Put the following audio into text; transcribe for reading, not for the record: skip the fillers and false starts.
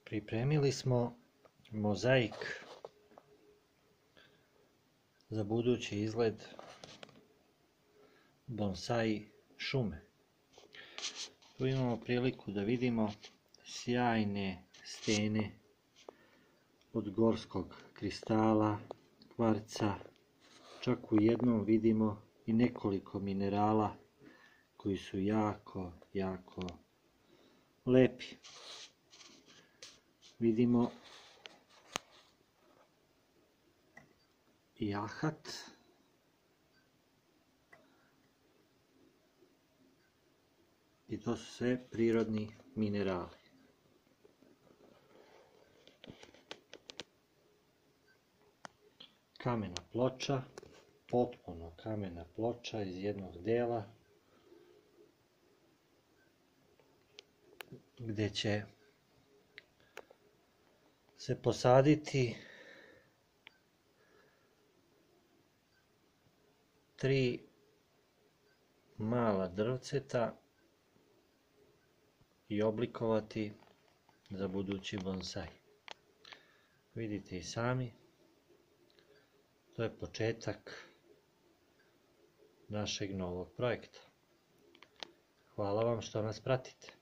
Pripremili smo mozaik za budući izgled bonsai šume. Tu imamo priliku da vidimo sjajne stene od gorskog kristala, kvarca, čak u jednom vidimo i nekoliko minerala koji su jako lepi. Vidimo i ahat, i to su sve prirodni minerali. Kamena ploča, potpuno kamena ploča iz jednog dela, gdje će se posaditi 3 mala drvceta i oblikovati za budući bonsai. Vidite i sami, to je početak našeg novog projekta. Hvala vam što nas pratite.